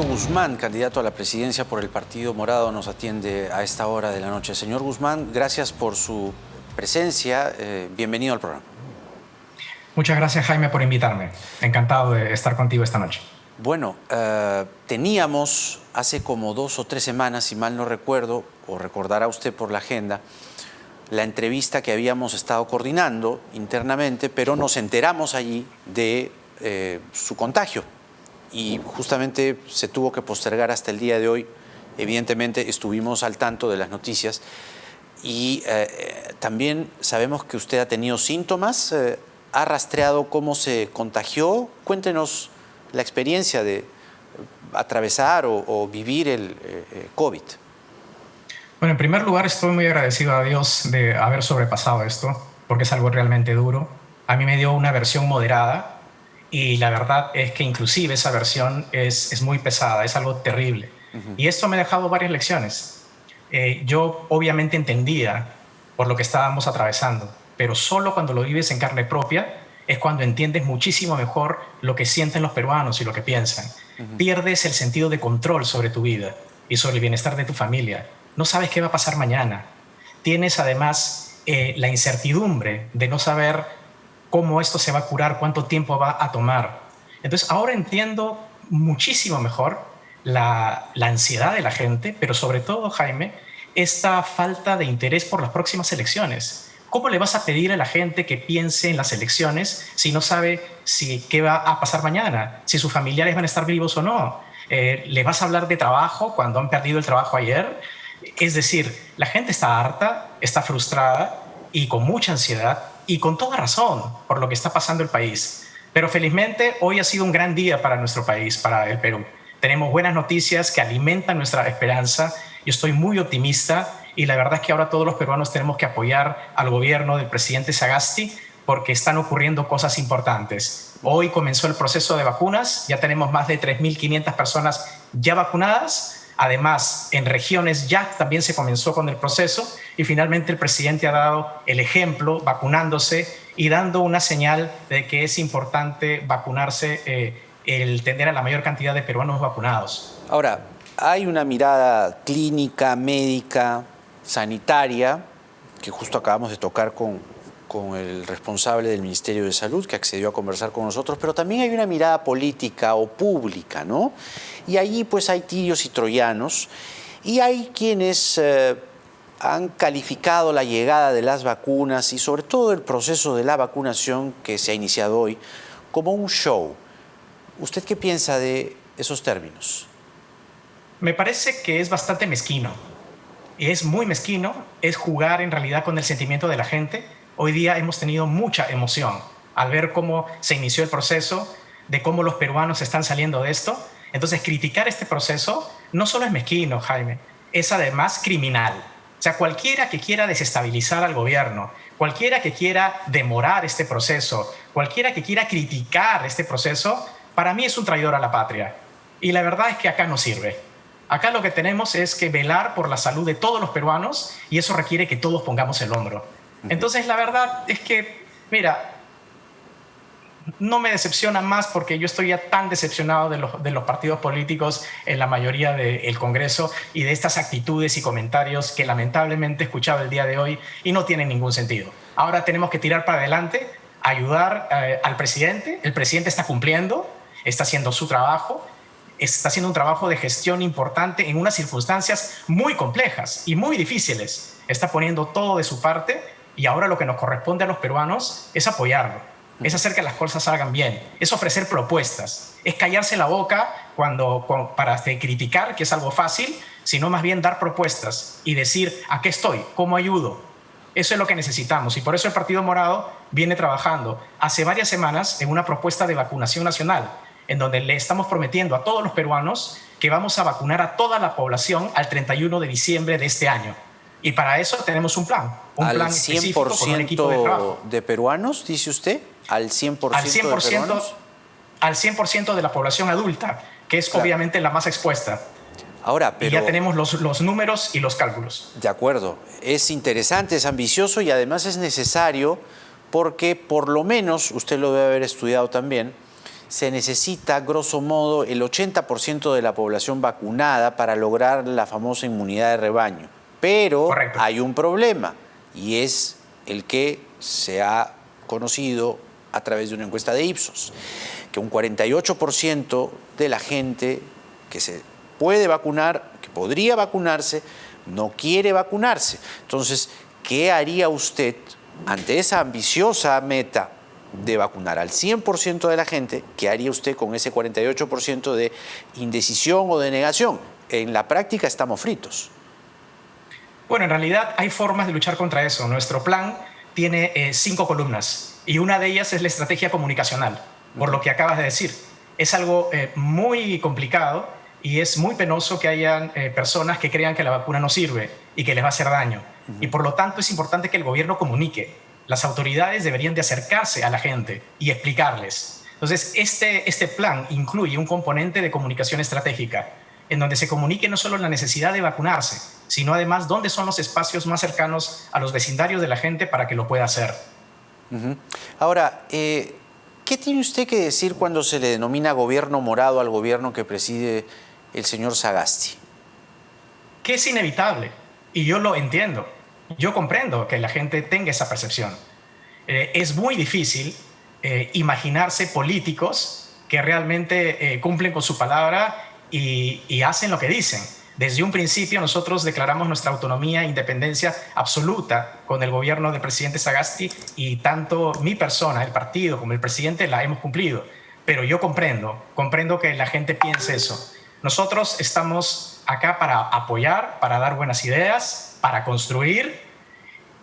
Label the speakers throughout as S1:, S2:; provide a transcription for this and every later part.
S1: Antonio Guzmán, candidato a la presidencia por el Partido Morado, nos atiende a esta hora de la noche. Señor Guzmán, gracias por su presencia. Bienvenido al programa.
S2: Muchas gracias, Jaime, por invitarme. Encantado de estar contigo esta noche.
S1: Bueno, teníamos hace como 2 o 3 semanas, si mal no recuerdo, o recordará usted por la agenda, la entrevista que habíamos estado coordinando internamente, pero nos enteramos allí de su contagio. Y justamente se tuvo que postergar hasta el día de hoy. Evidentemente estuvimos al tanto de las noticias y también sabemos que usted ha tenido síntomas, ha rastreado cómo se contagió. Cuéntenos la experiencia de atravesar o vivir el COVID.
S2: Bueno, en primer lugar estoy muy agradecido a Dios de haber sobrepasado esto, porque es algo realmente duro. A mí me dio una versión moderada. Y la verdad es que inclusive esa versión es muy pesada, es algo terrible. Y esto me ha dejado varias lecciones. Yo obviamente entendía por lo que estábamos atravesando, pero solo cuando lo vives en carne propia es cuando entiendes muchísimo mejor lo que sienten los peruanos y lo que piensan. Pierdes el sentido de control sobre tu vida y sobre el bienestar de tu familia. No sabes qué va a pasar mañana. Tienes además la incertidumbre de no saber cómo esto se va a curar, cuánto tiempo va a tomar. Entonces, ahora entiendo muchísimo mejor la ansiedad de la gente, pero sobre todo, Jaime, esta falta de interés por las próximas elecciones. ¿Cómo le vas a pedir a la gente que piense en las elecciones si no sabe qué va a pasar mañana, si sus familiares van a estar vivos o no? ¿Le vas a hablar de trabajo cuando han perdido el trabajo ayer? Es decir, la gente está harta, está frustrada y con mucha ansiedad, y con toda razón por lo que está pasando el país. Pero felizmente hoy ha sido un gran día para nuestro país, para el Perú. Tenemos buenas noticias que alimentan nuestra esperanza. Yo estoy muy optimista y la verdad es que ahora todos los peruanos tenemos que apoyar al gobierno del presidente Sagasti porque están ocurriendo cosas importantes. Hoy comenzó el proceso de vacunas, ya tenemos más de 3.500 personas ya vacunadas. Además, en regiones ya también se comenzó con el proceso y finalmente el presidente ha dado el ejemplo vacunándose y dando una señal de que es importante vacunarse, el tener a la mayor cantidad de peruanos vacunados.
S1: Ahora, hay una mirada clínica, médica, sanitaria, que justo acabamos de tocar con el responsable del Ministerio de Salud, que accedió a conversar con nosotros, pero también hay una mirada política o pública, ¿no? Y allí pues hay tirios y troyanos, y hay quienes han calificado la llegada de las vacunas y sobre todo el proceso de la vacunación que se ha iniciado hoy como un show. ¿Usted qué piensa de esos términos?
S2: Me parece que es bastante mezquino. Es muy mezquino, es jugar en realidad con el sentimiento de la gente. Hoy día hemos tenido mucha emoción al ver cómo se inició el proceso, de cómo los peruanos están saliendo de esto. Entonces, criticar este proceso no solo es mezquino, Jaime, es además criminal. O sea, cualquiera que quiera desestabilizar al gobierno, cualquiera que quiera demorar este proceso, cualquiera que quiera criticar este proceso, para mí es un traidor a la patria. Y la verdad es que acá no sirve. Acá lo que tenemos es que velar por la salud de todos los peruanos y eso requiere que todos pongamos el hombro. Entonces, la verdad es que, mira, no me decepciona más porque yo estoy ya tan decepcionado de los partidos políticos en la mayoría del Congreso y de estas actitudes y comentarios que lamentablemente he escuchado el día de hoy y no tienen ningún sentido. Ahora tenemos que tirar para adelante, ayudar al presidente. El presidente está cumpliendo, está haciendo su trabajo, está haciendo un trabajo de gestión importante en unas circunstancias muy complejas y muy difíciles. Está poniendo todo de su parte y ahora lo que nos corresponde a los peruanos es apoyarlo, es hacer que las cosas salgan bien, es ofrecer propuestas, es callarse la boca para criticar, que es algo fácil, sino más bien dar propuestas y decir, ¿a qué estoy? ¿Cómo ayudo? Eso es lo que necesitamos y por eso el Partido Morado viene trabajando hace varias semanas en una propuesta de vacunación nacional, en donde le estamos prometiendo a todos los peruanos que vamos a vacunar a toda la población al 31 de diciembre de este año. Y para eso tenemos un plan específico con un equipo de trabajo.
S1: ¿Al 100% de peruanos, dice usted? ¿Al 100% de peruanos?
S2: Al 100% de la población adulta, que es obviamente la más expuesta.
S1: Ahora, pero...
S2: Y ya tenemos los números y los cálculos.
S1: De acuerdo. Es interesante, es ambicioso y además es necesario porque por lo menos, usted lo debe haber estudiado también, se necesita, grosso modo, el 80% de la población vacunada para lograr la famosa inmunidad de rebaño. Pero
S2: Correcto.
S1: hay un problema, y es el que se ha conocido a través de una encuesta de Ipsos, que un 48% de la gente que se puede vacunar, que podría vacunarse, no quiere vacunarse. Entonces, ¿qué haría usted ante esa ambiciosa meta de vacunar al 100% de la gente? ¿Qué haría usted con ese 48% de indecisión o de negación? En la práctica estamos fritos.
S2: Bueno, en realidad hay formas de luchar contra eso. Nuestro plan tiene 5 columnas y una de ellas es la estrategia comunicacional, por lo que acabas de decir. Es algo muy complicado y es muy penoso que hayan personas que crean que la vacuna no sirve y que les va a hacer daño. Y por lo tanto es importante que el gobierno comunique. Las autoridades deberían de acercarse a la gente y explicarles. Entonces, este plan incluye un componente de comunicación estratégica, en donde se comunique no solo la necesidad de vacunarse, sino además dónde son los espacios más cercanos a los vecindarios de la gente para que lo pueda hacer.
S1: Ahora, ¿qué tiene usted que decir cuando se le denomina gobierno morado al gobierno que preside el señor Sagasti?
S2: Que es inevitable, y yo lo entiendo. Yo comprendo que la gente tenga esa percepción. Es muy difícil imaginarse políticos que realmente cumplen con su palabra y hacen lo que dicen. Desde un principio nosotros declaramos nuestra autonomía e independencia absoluta con el gobierno del presidente Sagasti, y tanto mi persona, el partido, como el presidente la hemos cumplido. Pero yo comprendo que la gente piense eso. Nosotros estamos acá para apoyar, para dar buenas ideas, para construir.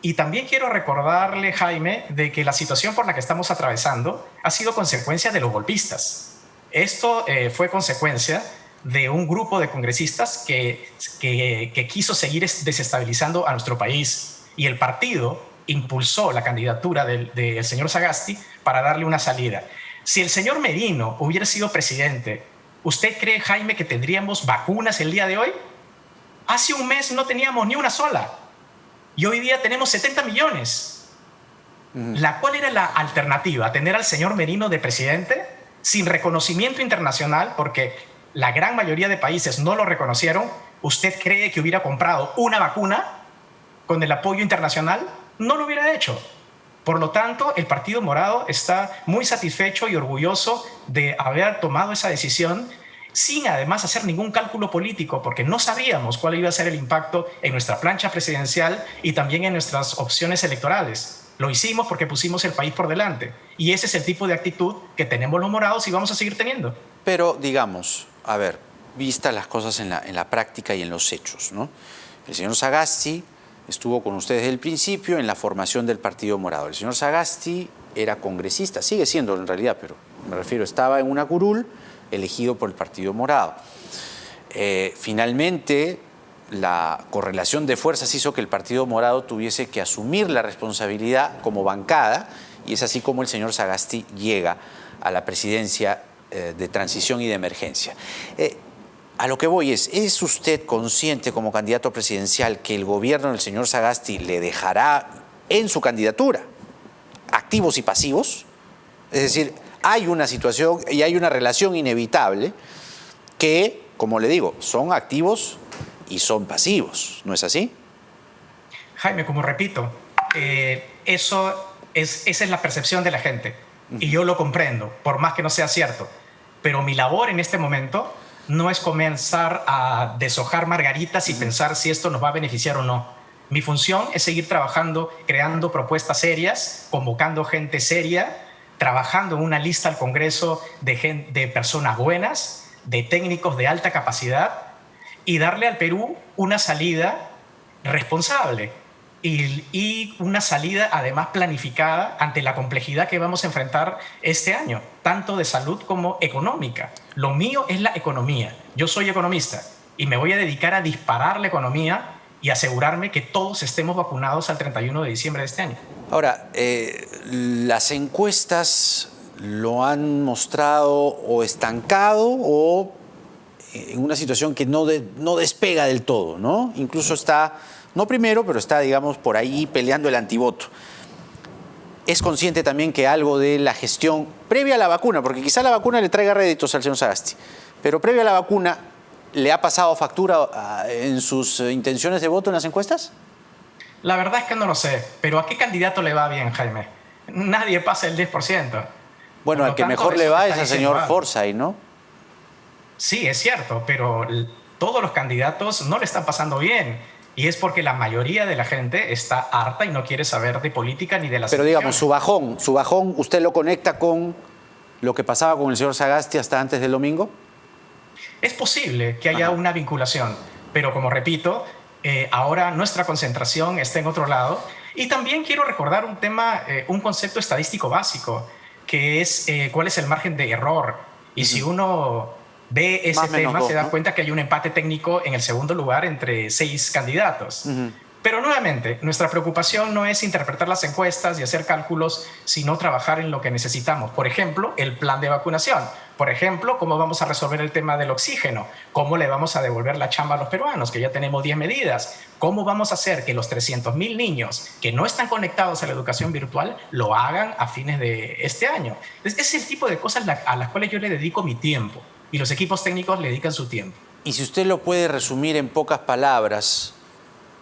S2: Y también quiero recordarle, Jaime, de que la situación por la que estamos atravesando ha sido consecuencia de los golpistas. Esto fue consecuencia de un grupo de congresistas que quiso seguir desestabilizando a nuestro país. Y el partido impulsó la candidatura del señor Sagasti para darle una salida. Si el señor Merino hubiera sido presidente, ¿usted cree, Jaime, que tendríamos vacunas el día de hoy? Hace un mes no teníamos ni una sola. Y hoy día tenemos 70 millones. ¿Cuál era la alternativa? ¿Tener al señor Merino de presidente sin reconocimiento internacional? Porque la gran mayoría de países no lo reconocieron. ¿Usted cree que hubiera comprado una vacuna con el apoyo internacional? No lo hubiera hecho. Por lo tanto, el Partido Morado está muy satisfecho y orgulloso de haber tomado esa decisión sin además hacer ningún cálculo político, porque no sabíamos cuál iba a ser el impacto en nuestra plancha presidencial y también en nuestras opciones electorales. Lo hicimos porque pusimos el país por delante. Y ese es el tipo de actitud que tenemos los morados y vamos a seguir teniendo.
S1: Pero, digamos, a ver, vistas las cosas en la práctica y en los hechos, ¿no? El señor Sagasti estuvo con ustedes desde el principio en la formación del Partido Morado. El señor Sagasti era congresista, sigue siendo en realidad, pero me refiero, estaba en una curul elegido por el Partido Morado. Finalmente, la correlación de fuerzas hizo que el Partido Morado tuviese que asumir la responsabilidad como bancada, y es así como el señor Sagasti llega a la presidencia de transición y de emergencia. A lo que voy ¿es usted consciente como candidato presidencial que el gobierno del señor Sagasti le dejará en su candidatura activos y pasivos? Es decir, hay una situación y hay una relación inevitable que, como le digo, son activos y son pasivos, ¿no es así?
S2: Jaime, como repito, esa es la percepción de la gente y yo lo comprendo, por más que no sea cierto. Pero mi labor en este momento no es comenzar a deshojar margaritas y pensar si esto nos va a beneficiar o no. Mi función es seguir trabajando, creando propuestas serias, convocando gente seria, trabajando en una lista al Congreso de personas buenas, de técnicos de alta capacidad, y darle al Perú una salida responsable y una salida además planificada ante la complejidad que vamos a enfrentar este año, tanto de salud como económica. Lo mío es la economía. Yo soy economista y me voy a dedicar a disparar la economía y asegurarme que todos estemos vacunados al 31 de diciembre de este año.
S1: Ahora, las encuestas lo han mostrado o estancado o en una situación que no despega del todo, ¿no? Incluso está, no primero, pero está, digamos, por ahí peleando el antivoto. es consciente también que algo de la gestión previa a la vacuna, porque quizá la vacuna le traiga réditos al señor Sagasti, pero previa a la vacuna, ¿le ha pasado factura en sus intenciones de voto en las encuestas?
S2: La verdad es que no lo sé, pero ¿a qué candidato le va bien, Jaime? Nadie pasa el 10%.
S1: Bueno, al que mejor le va es al señor Forsyth, ¿no?
S2: Sí, es cierto, pero todos los candidatos no le están pasando bien. Y es porque la mayoría de la gente está harta y no quiere saber de política ni de las
S1: Pero digamos,
S2: elecciones.
S1: su bajón, ¿usted lo conecta con lo que pasaba con el señor Sagasti hasta antes del domingo?
S2: Es posible que haya una vinculación, pero como repito, ahora nuestra concentración está en otro lado. Y también quiero recordar un tema, un concepto estadístico básico, que es cuál es el margen de error. Y si uno ve ese tema, se da cuenta que hay un empate técnico en el segundo lugar entre 6 candidatos. Pero nuevamente, nuestra preocupación no es interpretar las encuestas y hacer cálculos, sino trabajar en lo que necesitamos. Por ejemplo, el plan de vacunación. Por ejemplo, cómo vamos a resolver el tema del oxígeno. Cómo le vamos a devolver la chamba a los peruanos, que ya tenemos 10 medidas. Cómo vamos a hacer que los 300.000 niños que no están conectados a la educación virtual lo hagan a fines de este año. Es el tipo de cosas a las cuales yo le dedico mi tiempo y los equipos técnicos le dedican su tiempo.
S1: Y si usted lo puede resumir en pocas palabras,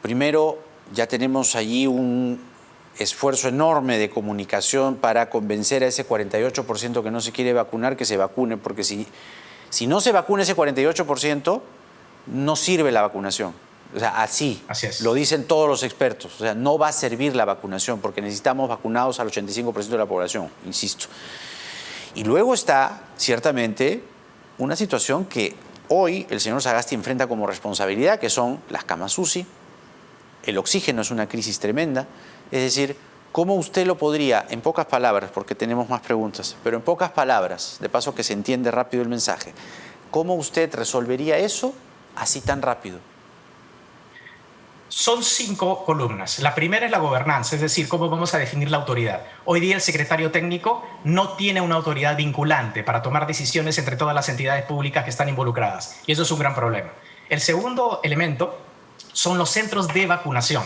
S1: primero, ya tenemos allí un esfuerzo enorme de comunicación para convencer a ese 48% que no se quiere vacunar que se vacune, porque si no se vacuna ese 48%, no sirve la vacunación. O sea, así lo dicen todos los expertos. O sea, no va a servir la vacunación porque necesitamos vacunados al 85% de la población, insisto. Y luego está, ciertamente, una situación que hoy el señor Sagasti enfrenta como responsabilidad, que son las camas UCI. El oxígeno es una crisis tremenda. Es decir, ¿cómo usted lo podría, en pocas palabras, porque tenemos más preguntas, pero en pocas palabras, de paso que se entiende rápido el mensaje, cómo usted resolvería eso así tan rápido?
S2: Son 5 columnas. La primera es la gobernanza, es decir, cómo vamos a definir la autoridad. Hoy día el secretario técnico no tiene una autoridad vinculante para tomar decisiones entre todas las entidades públicas que están involucradas. Y eso es un gran problema. El segundo elemento son los centros de vacunación.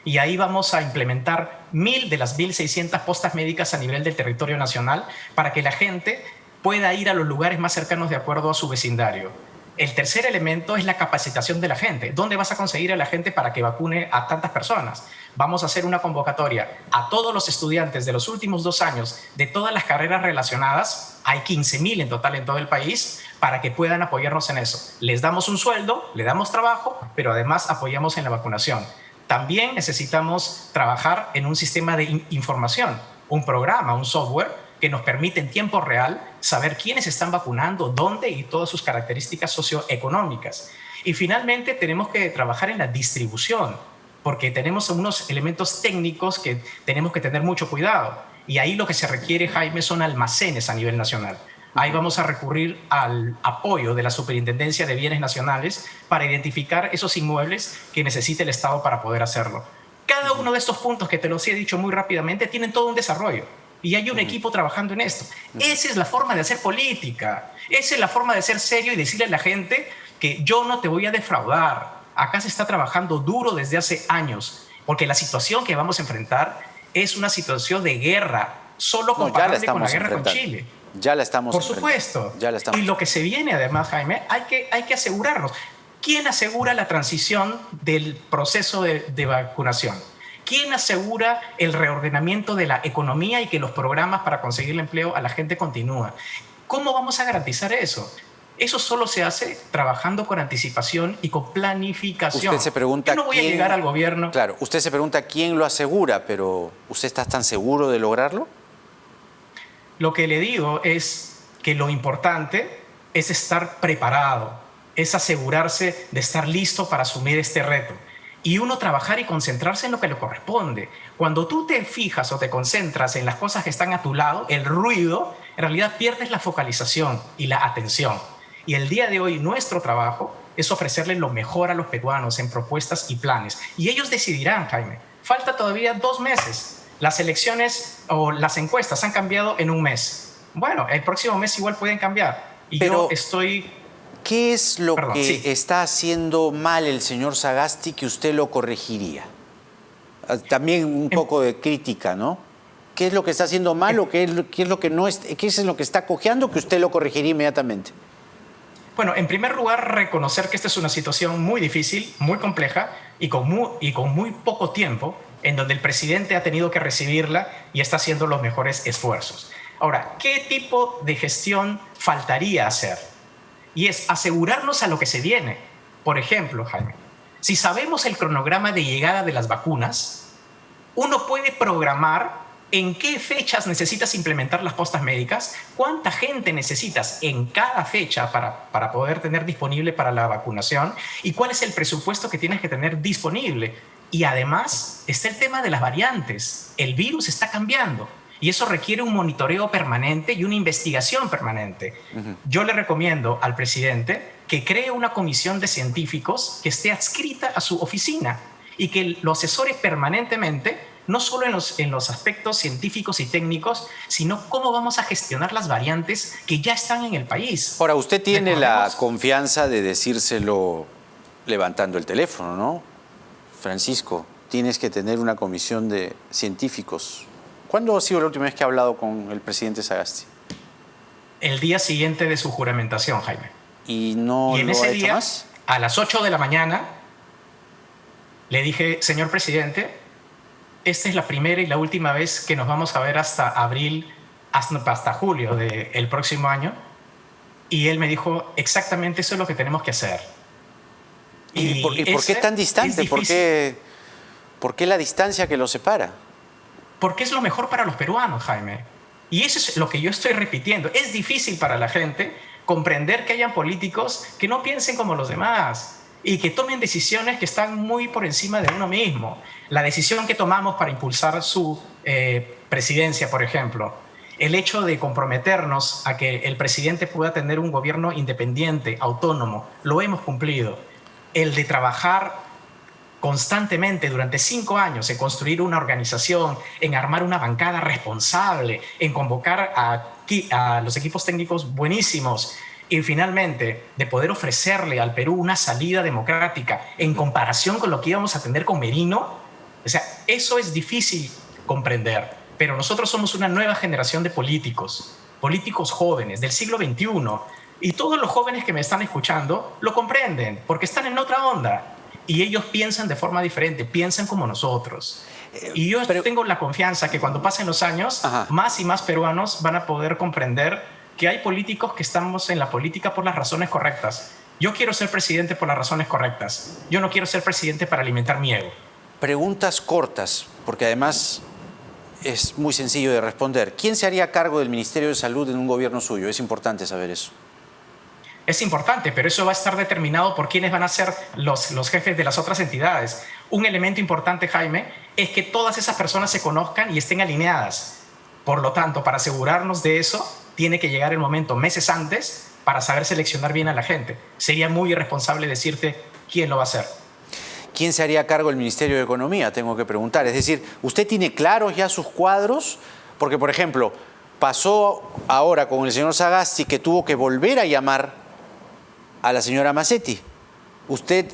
S2: Y ahí vamos a implementar 1.000 de las 1.600 postas médicas a nivel del territorio nacional para que la gente pueda ir a los lugares más cercanos de acuerdo a su vecindario. El tercer elemento es la capacitación de la gente. ¿Dónde vas a conseguir a la gente para que vacune a tantas personas? Vamos a hacer una convocatoria a todos los estudiantes de los últimos 2 años de todas las carreras relacionadas. Hay 15.000 en total en todo el país para que puedan apoyarnos en eso. Les damos un sueldo, le damos trabajo, pero además apoyamos en la vacunación. También necesitamos trabajar en un sistema de información, un programa, un software que nos permite en tiempo real saber quiénes están vacunando, dónde y todas sus características socioeconómicas. Y finalmente tenemos que trabajar en la distribución, porque tenemos unos elementos técnicos que tenemos que tener mucho cuidado. Y ahí lo que se requiere, Jaime, son almacenes a nivel nacional. Ahí vamos a recurrir al apoyo de la Superintendencia de Bienes Nacionales para identificar esos inmuebles que necesita el Estado para poder hacerlo. Cada uno de estos puntos que te los he dicho muy rápidamente tienen todo un desarrollo. Y hay un equipo trabajando en esto. Esa es la forma de hacer política. Esa es la forma de ser serio y decirle a la gente que yo no te voy a defraudar. Acá se está trabajando duro desde hace años, porque la situación que vamos a enfrentar es una situación de guerra, solo comparable con la guerra con Chile.
S1: Ya la estamos
S2: Por supuesto.
S1: Ya la estamos.
S2: Y lo que se viene además, Jaime, hay que asegurarnos. ¿Quién asegura la transición del proceso de vacunación? ¿Quién asegura el reordenamiento de la economía y que los programas para conseguir el empleo a la gente continúan? ¿Cómo vamos a garantizar eso? Eso solo se hace trabajando con anticipación y con planificación.
S1: Usted se pregunta
S2: Yo no voy a llegar al gobierno.
S1: Claro, usted se pregunta quién lo asegura, pero ¿usted está tan seguro de lograrlo?
S2: Lo que le digo es que lo importante es estar preparado, es asegurarse de estar listo para asumir este reto. Y uno trabajar y concentrarse en lo que le corresponde. Cuando tú te fijas o te concentras en las cosas que están a tu lado, el ruido, en realidad pierdes la focalización y la atención. Y el día de hoy nuestro trabajo es ofrecerle lo mejor a los peruanos en propuestas y planes. Y ellos decidirán, Jaime. Falta todavía 2 meses. Las elecciones o las encuestas han cambiado en 1 mes. Bueno, el próximo mes igual pueden cambiar. Y yo estoy...
S1: ¿Qué es lo que está haciendo mal el señor Sagasti que usted lo corregiría? También un poco de crítica, ¿no? ¿Qué es lo que está haciendo mal o qué es lo que no qué es lo que está cojeando que usted lo corregiría inmediatamente?
S2: Bueno, en primer lugar, reconocer que esta es una situación muy difícil, muy compleja y con muy poco tiempo, en donde el presidente ha tenido que recibirla y está haciendo los mejores esfuerzos. Ahora, ¿qué tipo de gestión faltaría hacer? Y es asegurarnos a lo que se viene. Por ejemplo, Jaime, si sabemos el cronograma de llegada de las vacunas, uno puede programar en qué fechas necesitas implementar las postas médicas, cuánta gente necesitas en cada fecha para poder tener disponible para la vacunación y cuál es el presupuesto que tienes que tener disponible. Y además está el tema de las variantes. El virus está cambiando y eso requiere un monitoreo permanente y una investigación permanente. Yo le recomiendo al presidente que cree una comisión de científicos que esté adscrita a su oficina y que lo asesore permanentemente, no solo en los aspectos científicos y técnicos, sino cómo vamos a gestionar las variantes que ya están en el país.
S1: Ahora, usted tiene la confianza de decírselo levantando el teléfono, ¿no? Francisco, tienes que tener una comisión de científicos. ¿Cuándo ha sido la última vez que ha hablado con el presidente Sagasti?
S2: El día siguiente de su juramentación, Jaime.
S1: ¿Y no
S2: en
S1: lo
S2: ese
S1: ha hecho
S2: día,
S1: más?
S2: a las 8 de la mañana, le dije, señor presidente, esta es la primera y la última vez que nos vamos a ver hasta abril, hasta julio del próximo año. Y él me dijo, exactamente eso es lo que tenemos que hacer.
S1: ¿Y por qué tan distante? ¿Por qué la distancia que los separa?
S2: Porque es lo mejor para los peruanos, Jaime. Y eso es lo que yo estoy repitiendo. Es difícil para la gente comprender que hayan políticos que no piensen como los demás y que tomen decisiones que están muy por encima de uno mismo. La decisión que tomamos para impulsar su presidencia, por ejemplo, el hecho de comprometernos a que el presidente pueda tener un gobierno independiente, autónomo, lo hemos cumplido. El de trabajar constantemente durante 5 años en construir una organización, en armar una bancada responsable, en convocar a los equipos técnicos buenísimos y finalmente de poder ofrecerle al Perú una salida democrática en comparación con lo que íbamos a tener con Merino. O sea, eso es difícil comprender, pero nosotros somos una nueva generación de políticos jóvenes del siglo XXI y todos los jóvenes que me están escuchando lo comprenden porque están en otra onda. Y ellos piensan de forma diferente, piensan como nosotros. Y yo tengo la confianza que cuando pasen los años, más y más peruanos van a poder comprender que hay políticos que estamos en la política por las razones correctas. Yo quiero ser presidente por las razones correctas. Yo no quiero ser presidente para alimentar mi ego.
S1: Preguntas cortas, porque además es muy sencillo de responder. ¿Quién se haría cargo del Ministerio de Salud en un gobierno suyo? Es importante saber eso.
S2: Es importante, pero eso va a estar determinado por quiénes van a ser los jefes de las otras entidades. Un elemento importante, Jaime, es que todas esas personas se conozcan y estén alineadas. Por lo tanto, para asegurarnos de eso, tiene que llegar el momento meses antes para saber seleccionar bien a la gente. Sería muy irresponsable decirte quién lo va a hacer.
S1: ¿Quién se haría cargo del Ministerio de Economía? Tengo que preguntar. Es decir, ¿usted tiene claros ya sus cuadros? Porque, por ejemplo, pasó ahora con el señor Sagasti que tuvo que volver a llamar a la señora Macetti. Usted,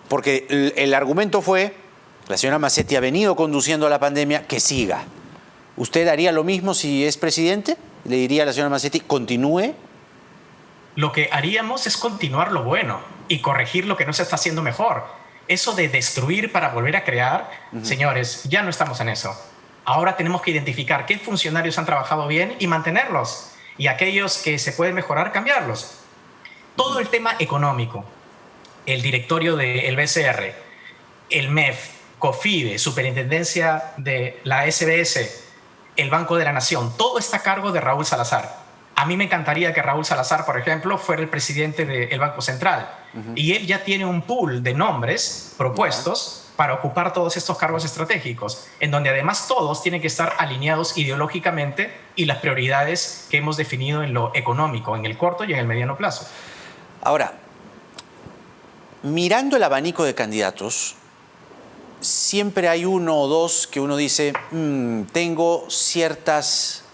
S1: porque el argumento fue, la señora Macetti ha venido conduciendo la pandemia, que siga. ¿Usted haría lo mismo si es presidente? ¿Le diría a la señora Macetti, continúe?
S2: Lo que haríamos es continuar lo bueno y corregir lo que no se está haciendo mejor. Eso de destruir para volver a crear, señores, ya no estamos en eso. Ahora tenemos que identificar qué funcionarios han trabajado bien y mantenerlos. Y aquellos que se pueden mejorar, cambiarlos. Todo el tema económico, el directorio del BCR, el MEF, COFIDE, Superintendencia de la SBS, el Banco de la Nación, todo está a cargo de Raúl Salazar. A mí me encantaría que Raúl Salazar, por ejemplo, fuera el presidente del Banco Central. Y él ya tiene un pool de nombres propuestos para ocupar todos estos cargos estratégicos, en donde además todos tienen que estar alineados ideológicamente y las prioridades que hemos definido en lo económico, en el corto y en el mediano plazo.
S1: Ahora, mirando el abanico de candidatos, siempre hay uno o dos que uno dice, tengo ciertas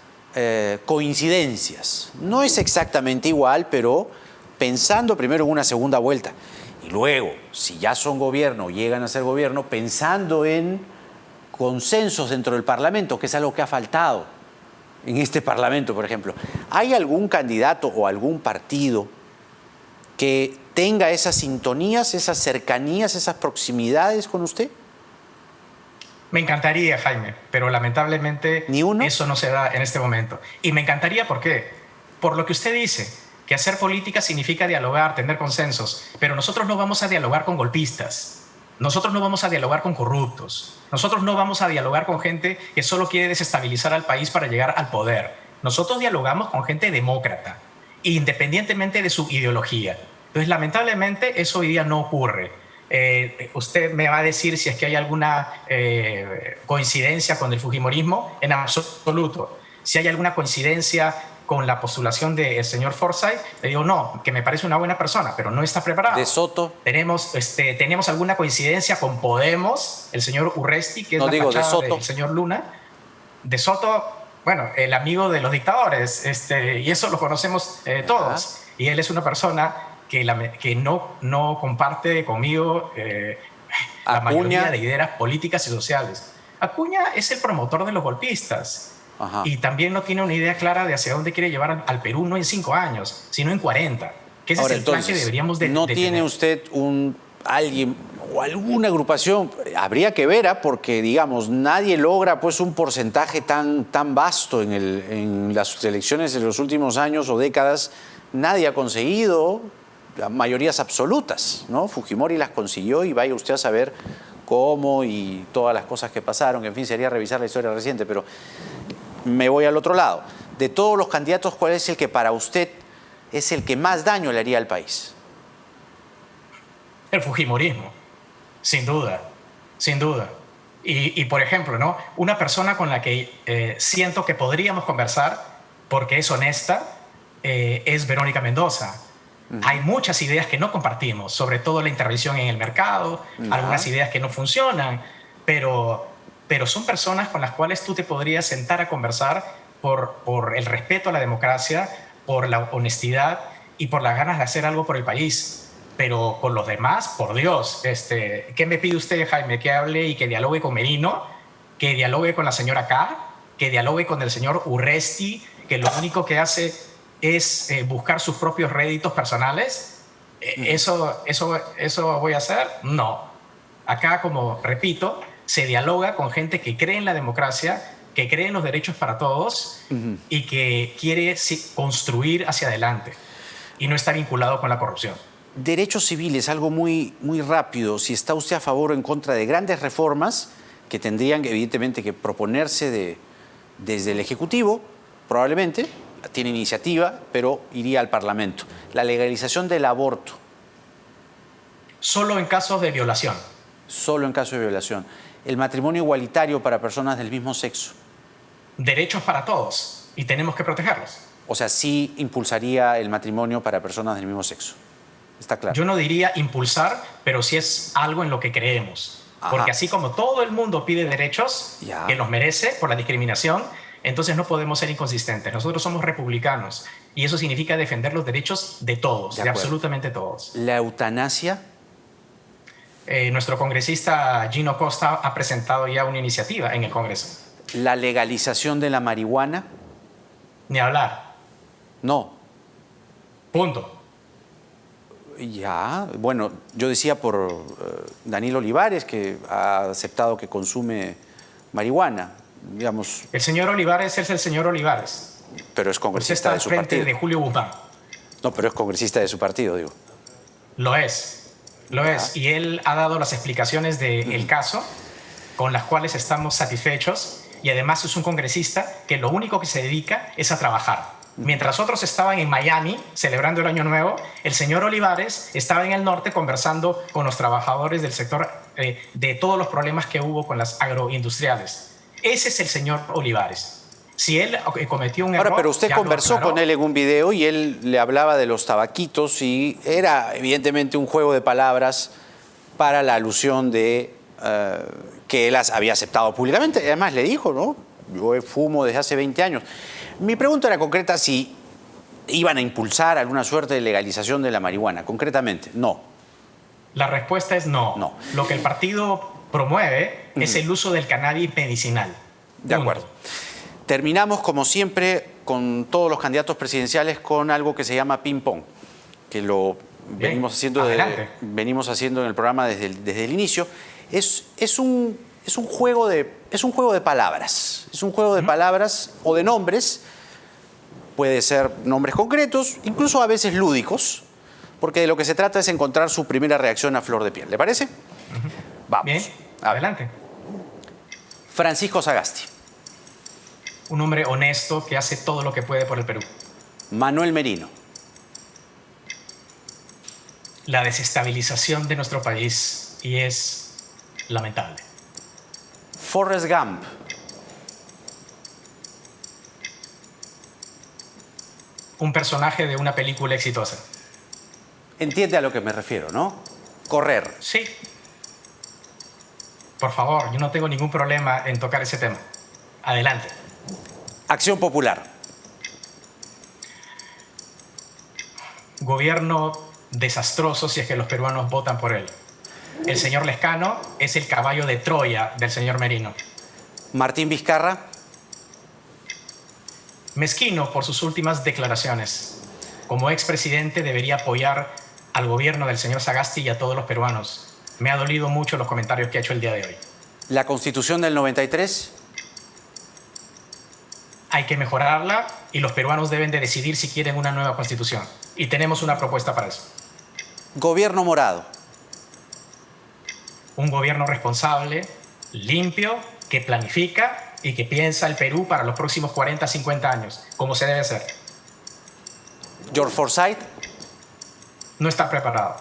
S1: coincidencias. No es exactamente igual, pero pensando primero en una segunda vuelta y luego, si ya son gobierno, llegan a ser gobierno, pensando en consensos dentro del Parlamento, que es algo que ha faltado en este Parlamento, por ejemplo. ¿Hay algún candidato o algún partido que tenga esas sintonías, esas cercanías, esas proximidades con usted?
S2: Me encantaría, Jaime, pero lamentablemente
S1: ¿Ni uno?
S2: eso no se da en este momento. Y me encantaría, ¿por qué? Por lo que usted dice, que hacer política significa dialogar, tener consensos, pero nosotros no vamos a dialogar con golpistas, nosotros no vamos a dialogar con corruptos, nosotros no vamos a dialogar con gente que solo quiere desestabilizar al país para llegar al poder. Nosotros dialogamos con gente demócrata, independientemente de su ideología. Entonces, lamentablemente, eso hoy día no ocurre. Usted me va a decir si es que hay alguna coincidencia con el fujimorismo. En absoluto. Si hay alguna coincidencia con la postulación del señor Forsyth, le digo no, que me parece una buena persona, pero no está preparado.
S1: ¿De Soto?
S2: Tenemos alguna coincidencia con Podemos, el señor Urresti, que es
S1: no,
S2: la
S1: digo,
S2: fachada
S1: de Soto.
S2: del señor Luna. De Soto, bueno, el amigo de los dictadores, y eso lo conocemos todos. Y él es una persona que no comparte conmigo la mayoría de ideas políticas y sociales. Acuña es el promotor de los golpistas.
S1: Ajá.
S2: Y también no tiene una idea clara de hacia dónde quiere llevar al Perú, no en 5 años, sino en 40. Que ese
S1: Ahora,
S2: es el plan
S1: entonces,
S2: que deberíamos de
S1: ¿no
S2: de
S1: tiene
S2: tener.
S1: usted alguien o alguna agrupación? Habría que ver, porque, digamos, nadie logra pues un porcentaje tan vasto en las elecciones de los últimos años o décadas. Nadie ha conseguido mayorías absolutas, ¿no? Fujimori las consiguió y vaya usted a saber cómo y todas las cosas que pasaron. En fin, sería revisar la historia reciente, pero me voy al otro lado. De todos los candidatos, ¿cuál es el que para usted es el que más daño le haría al país?
S2: El fujimorismo, sin duda, sin duda. Y por ejemplo, ¿no? Una persona con la que siento que podríamos conversar, porque es honesta, es Verónica Mendoza. Hay muchas ideas que no compartimos, sobre todo la intervención en el mercado, algunas ideas que no funcionan, pero son personas con las cuales tú te podrías sentar a conversar por el respeto a la democracia, por la honestidad y por las ganas de hacer algo por el país. Pero con los demás, por Dios, ¿qué me pide usted, Jaime? Que hable y que dialogue con Merino, que dialogue con la señora K, que dialogue con el señor Urresti, que lo único que hace es buscar sus propios réditos personales. ¿Eso voy a hacer? No. Acá, como repito, se dialoga con gente que cree en la democracia, que cree en los derechos para todos y que quiere construir hacia adelante y no está vinculado con la corrupción.
S1: Derechos civiles, algo muy rápido. Si está usted a favor o en contra de grandes reformas que tendrían evidentemente que proponerse desde el Ejecutivo, probablemente, tiene iniciativa, pero iría al Parlamento. La legalización del aborto.
S2: Solo en casos de violación.
S1: Solo en caso de violación. El matrimonio igualitario para personas del mismo sexo.
S2: Derechos para todos y tenemos que protegerlos.
S1: O sea, sí impulsaría el matrimonio para personas del mismo sexo. Está claro.
S2: Yo no diría impulsar, pero sí es algo en lo que creemos.
S1: Ajá.
S2: Porque así como todo el mundo pide derechos que los merece por la discriminación, entonces no podemos ser inconsistentes. Nosotros somos republicanos y eso significa defender los derechos de todos, de absolutamente todos.
S1: ¿La eutanasia?
S2: Nuestro congresista Gino Costa ha presentado ya una iniciativa en el Congreso.
S1: ¿La legalización de la marihuana?
S2: Ni hablar.
S1: No.
S2: Punto.
S1: Ya, bueno, yo decía por Daniel Olivares, que ha aceptado que consume marihuana, digamos.
S2: El señor Olivares es el señor Olivares.
S1: Pero es congresista de su partido.
S2: Usted está al frente de Julio Guzmán.
S1: No, pero es congresista de su partido, digo.
S2: Lo es, lo es. Y él ha dado las explicaciones del caso con las cuales estamos satisfechos y además es un congresista que lo único que se dedica es a trabajar. Mientras otros estaban en Miami celebrando el Año Nuevo, el señor Olivares estaba en el norte conversando con los trabajadores del sector de todos los problemas que hubo con las agroindustriales. Ese es el señor Olivares. Si él cometió un error...
S1: Ahora, pero usted conversó con él en un video y él le hablaba de los tabaquitos y era evidentemente un juego de palabras para la alusión de que él había aceptado públicamente. Además le dijo, ¿no? Yo fumo desde hace 20 años. Mi pregunta era concreta, si iban a impulsar alguna suerte de legalización de la marihuana. Concretamente, no.
S2: La respuesta es no.
S1: No.
S2: Lo que el partido promueve es el uso del cannabis medicinal.
S1: De acuerdo. Terminamos, como siempre, con todos los candidatos presidenciales con algo que se llama ping-pong, que lo venimos haciendo en el programa desde el inicio. Es un juego de palabras. Es un juego de palabras o de nombres. Puede ser nombres concretos, incluso a veces lúdicos, porque de lo que se trata es encontrar su primera reacción a flor de piel. ¿Le parece? Vamos.
S2: Bien, adelante.
S1: Francisco Sagasti.
S2: Un hombre honesto que hace todo lo que puede por el Perú.
S1: Manuel Merino.
S2: La desestabilización de nuestro país y es lamentable.
S1: Forrest Gump.
S2: Un personaje de una película exitosa.
S1: Entiende a lo que me refiero, ¿no? Correr.
S2: Sí. Por favor, yo no tengo ningún problema en tocar ese tema. Adelante.
S1: Acción Popular.
S2: Gobierno desastroso si es que los peruanos votan por él. El señor Lescano es el caballo de Troya del señor Merino.
S1: Martín Vizcarra.
S2: Mezquino por sus últimas declaraciones. Como expresidente debería apoyar al gobierno del señor Sagasti y a todos los peruanos. Me ha dolido mucho los comentarios que ha hecho el día de hoy.
S1: La Constitución del 93.
S2: Hay que mejorarla y los peruanos deben de decidir si quieren una nueva constitución. Y tenemos una propuesta para eso.
S1: Gobierno morado.
S2: Un gobierno responsable, limpio, que planifica y que piensa el Perú para los próximos 40, 50 años, como se debe hacer.
S1: George Forsyth.
S2: No está preparado.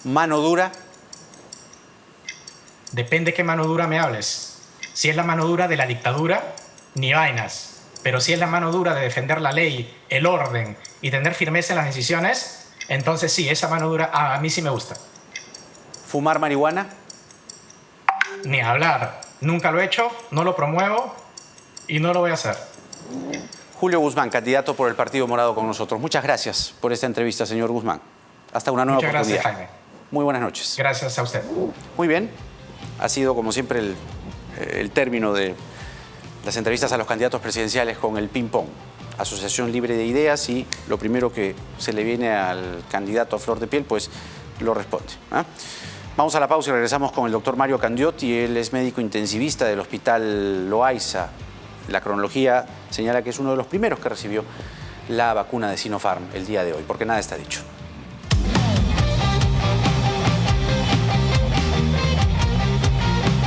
S1: Mano dura.
S2: Depende qué mano dura me hables. Si es la mano dura de la dictadura, ni vainas. Pero si es la mano dura de defender la ley, el orden y tener firmeza en las decisiones, entonces sí, esa mano dura a mí sí me gusta.
S1: Fumar marihuana.
S2: Ni hablar. Nunca lo he hecho, no lo promuevo y no lo voy a hacer.
S1: Julio Guzmán, candidato por el Partido Morado con nosotros. Muchas gracias por esta entrevista, señor Guzmán. Hasta una nueva oportunidad.
S2: Muchas gracias, Jaime.
S1: Muy buenas noches.
S2: Gracias a usted.
S1: Muy bien. Ha sido, como siempre, el término de las entrevistas a los candidatos presidenciales con el ping-pong. Asociación libre de ideas, y lo primero que se le viene al candidato a flor de piel, pues lo responde. Vamos a la pausa y regresamos con el doctor Mario Candiotti. Él es médico intensivista del Hospital Loaiza. La cronología señala que es uno de los primeros que recibió la vacuna de Sinopharm el día de hoy, porque nada está dicho.